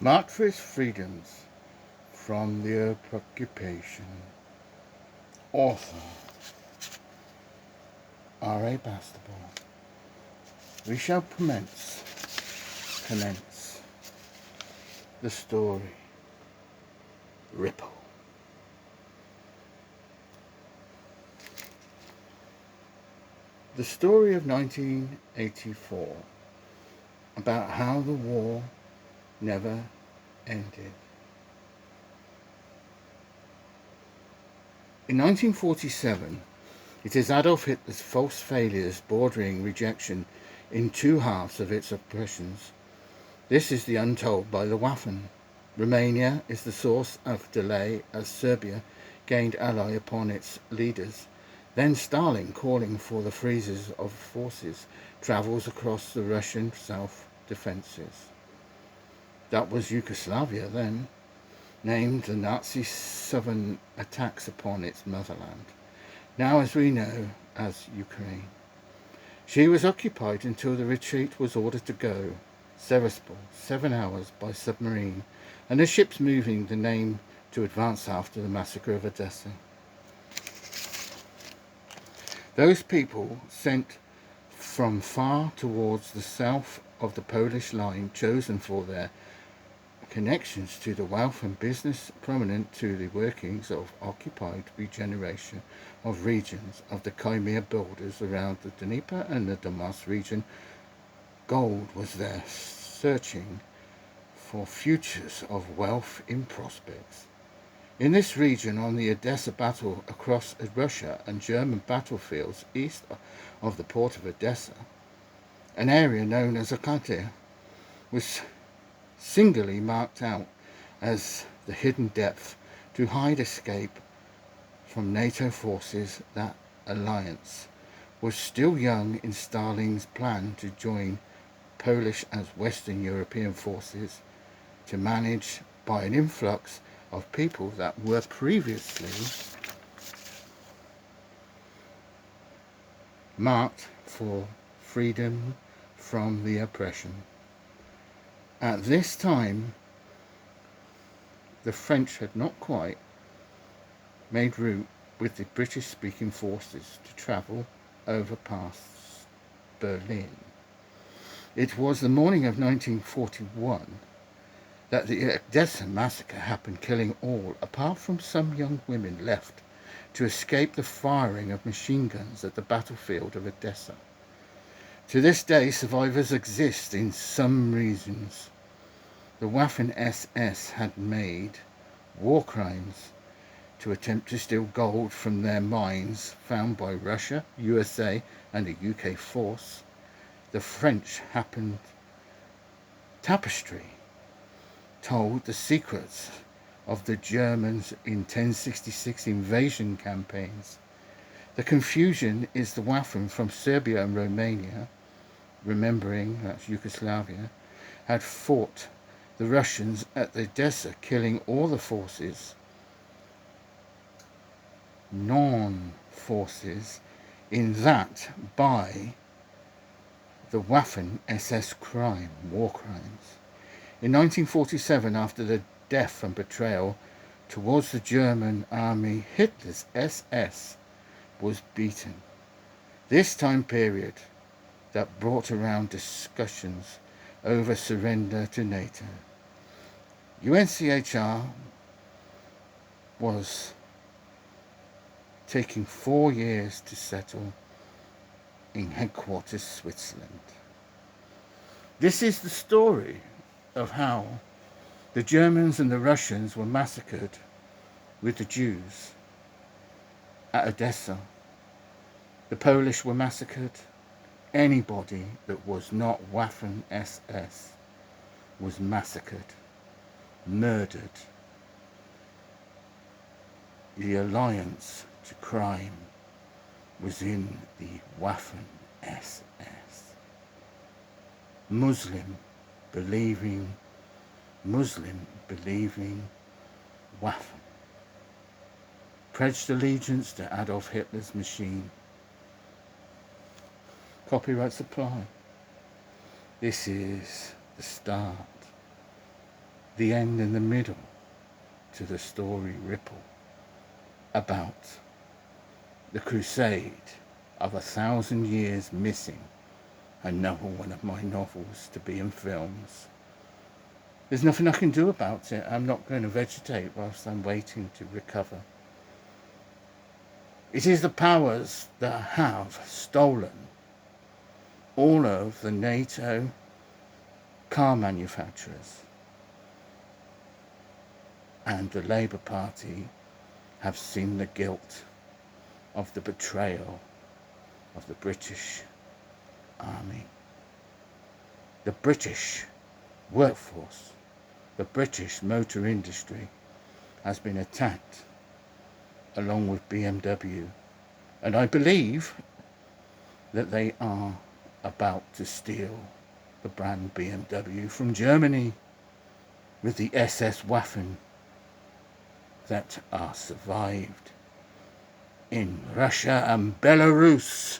marked for his freedoms from the occupation. Author R.A. Bastable. We shall commence the story. Ripple. The story of 1984, about how the war never ended. In 1947, it is Adolf Hitler's false failures bordering rejection in two halves of its oppressions. This is the untold by the Waffen. Romania is the source of delay as Serbia gained ally upon its leaders. Then Stalin, calling for the freezes of forces, travels across the Russian south defences. That was Yugoslavia then, named the Nazi southern attacks upon its motherland, now as we know as Ukraine. She was occupied until the retreat was ordered to go. Sevastopol, 7 hours by submarine, and the ships moving the name to advance after the massacre of Odessa. Those people sent from far towards the south of the Polish line, chosen for their connections to the wealth and business prominent to the workings of occupied regeneration of regions of the Crimea borders around the Dnieper and the Donbass region. Gold was there, searching for futures of wealth in prospects. In this region, on the Odessa battle across Russia and German battlefields east of the port of Odessa, an area known as Akatia was singularly marked out as the hidden depth to hide escape from NATO forces. That alliance was still young in Stalin's plan to join Polish as Western European forces to manage by an influx of people that were previously marked for freedom from the oppression. At this time, the French had not quite made route with the British-speaking forces to travel over past Berlin. It was the morning of 1941 that the Odessa massacre happened, killing all, apart from some young women left to escape the firing of machine guns at the battlefield of Odessa. To this day, survivors exist in some regions. The Waffen-SS had made war crimes to attempt to steal gold from their mines found by Russia, USA, and a UK force. The French happened tapestry told the secrets of the Germans in 1066 invasion campaigns. The confusion is the Waffen from Serbia and Romania, remembering that's Yugoslavia, had fought the Russians at Odessa, killing all the forces, non-forces, in that by the Waffen-SS war crimes. In 1947, after the death and betrayal towards the German army, Hitler's SS was beaten. This time period that brought around discussions over surrender to NATO. UNCHR was taking 4 years to settle in headquarters, Switzerland. This is the story of how the Germans and the Russians were massacred with the Jews at Odessa. The Polish were massacred. Anybody that was not Waffen-SS was massacred, murdered. The alliance to crime was in the Waffen-SS. Muslim believing Waffen. Pledged allegiance to Adolf Hitler's machine. Copyright supply. This is the start the end and the middle to the story Ripple about the crusade of 1,000 years missing another one of my novels to be in films. There's nothing I can do about it. I'm not going to vegetate whilst I'm waiting to recover. It is the powers that have stolen all of the NATO car manufacturers, and the Labour Party have seen the guilt of the betrayal of the British Army. The British workforce, the British motor industry has been attacked along with BMW, and I believe that they are about to steal the brand BMW from Germany with the SS Waffen that are survived in Russia and Belarus.